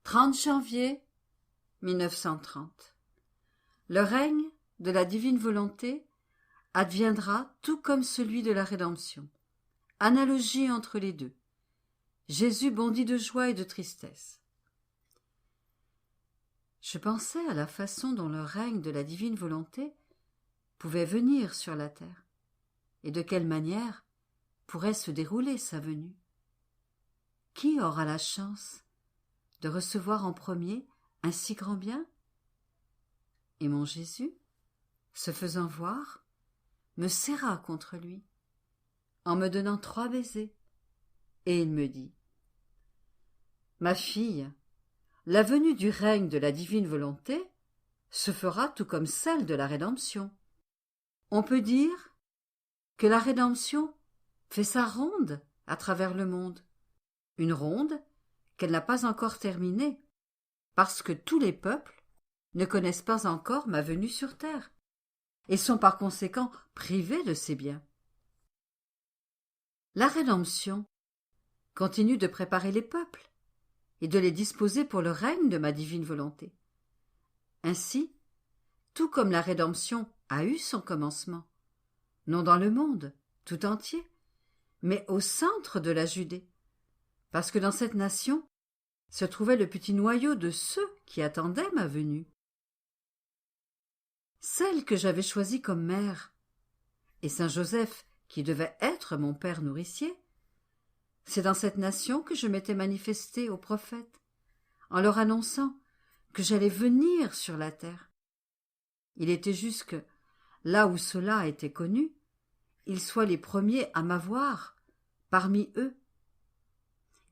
30 janvier 1930. Le règne de la divine volonté adviendra tout comme celui de la rédemption. Analogie entre les deux. Jésus bondit de joie et de tristesse. Je pensais à la façon dont le règne de la divine volonté pouvait venir sur la terre, et de quelle manière pourrait se dérouler sa venue. Qui aura la chance de recevoir en premier un si grand bien? Et mon Jésus, se faisant voir, me serra contre lui, en me donnant 3 baisers, et il me dit : « Ma fille, la venue du règne de la divine volonté se fera tout comme celle de la rédemption. On peut dire que la rédemption fait sa ronde à travers le monde, une ronde qu'elle n'a pas encore terminée, parce que tous les peuples ne connaissent pas encore ma venue sur terre, et sont par conséquent privés de ces biens. La rédemption continue de préparer les peuples et de les disposer pour le règne de ma divine volonté. Ainsi, tout comme la rédemption a eu son commencement, non dans le monde tout entier, mais au centre de la Judée, parce que dans cette nation se trouvait le petit noyau de ceux qui attendaient ma venue. Celle que j'avais choisie comme mère, et Saint Joseph qui devait être mon père nourricier, c'est dans cette nation que je m'étais manifestée aux prophètes, en leur annonçant que j'allais venir sur la terre. Il était juste que, là où cela était connu, ils soient les premiers à m'avoir parmi eux.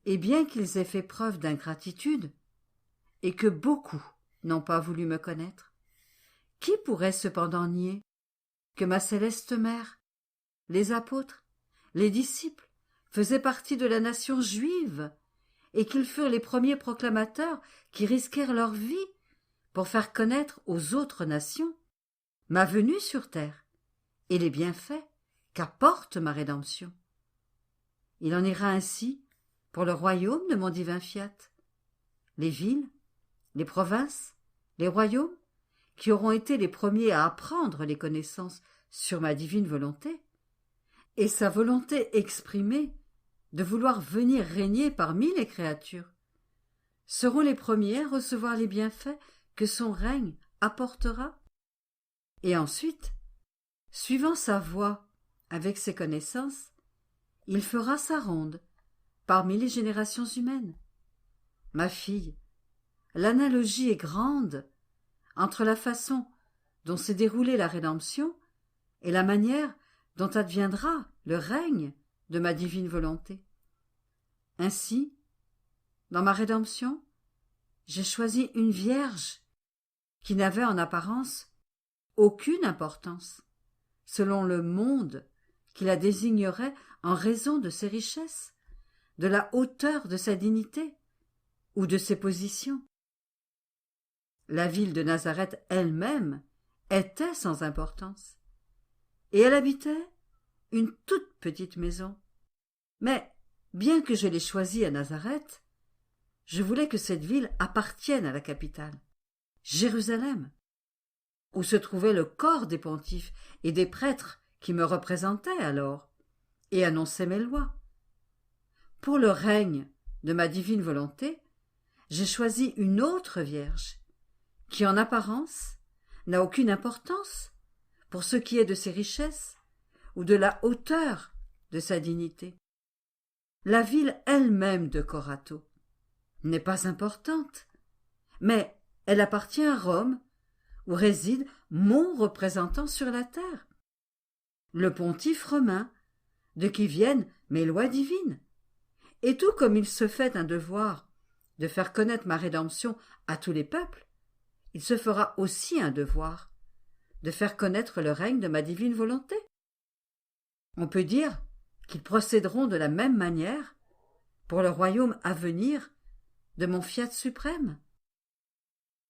Et bien qu'ils aient fait preuve d'ingratitude, et que beaucoup n'ont pas voulu me connaître, qui pourrait cependant nier que ma céleste mère, les apôtres, les disciples, faisaient partie de la nation juive, et qu'ils furent les premiers proclamateurs qui risquèrent leur vie pour faire connaître aux autres nations ma venue sur terre et les bienfaits qu'apporte ma rédemption. Il en ira ainsi pour le royaume de mon divin fiat. Les villes, les provinces, les royaumes, qui auront été les premiers à apprendre les connaissances sur ma divine volonté, et sa volonté exprimée de vouloir venir régner parmi les créatures, seront les premiers à recevoir les bienfaits que son règne apportera. Et ensuite, suivant sa voie avec ses connaissances, il fera sa ronde parmi les générations humaines. Ma fille, l'analogie est grande entre la façon dont s'est déroulée la rédemption et la manière dont adviendra le règne de ma divine volonté. Ainsi, dans ma rédemption, j'ai choisi une vierge qui n'avait en apparence aucune importance, selon le monde qui la désignerait en raison de ses richesses, de la hauteur de sa dignité ou de ses positions. La ville de Nazareth elle-même était sans importance, et elle habitait une toute petite maison. Mais, bien que je l'ai choisie à Nazareth, je voulais que cette ville appartienne à la capitale, Jérusalem, où se trouvait le corps des pontifes et des prêtres qui me représentaient alors et annonçaient mes lois. Pour le règne de ma divine volonté, j'ai choisi une autre vierge, qui en apparence n'a aucune importance pour ce qui est de ses richesses ou de la hauteur de sa dignité. La ville elle-même de Corato n'est pas importante, mais elle appartient à Rome, où réside mon représentant sur la terre, le pontife romain, de qui viennent mes lois divines. Et tout comme il se fait un devoir de faire connaître ma rédemption à tous les peuples, il se fera aussi un devoir de faire connaître le règne de ma divine volonté. On peut dire qu'ils procéderont de la même manière pour le royaume à venir de mon fiat suprême.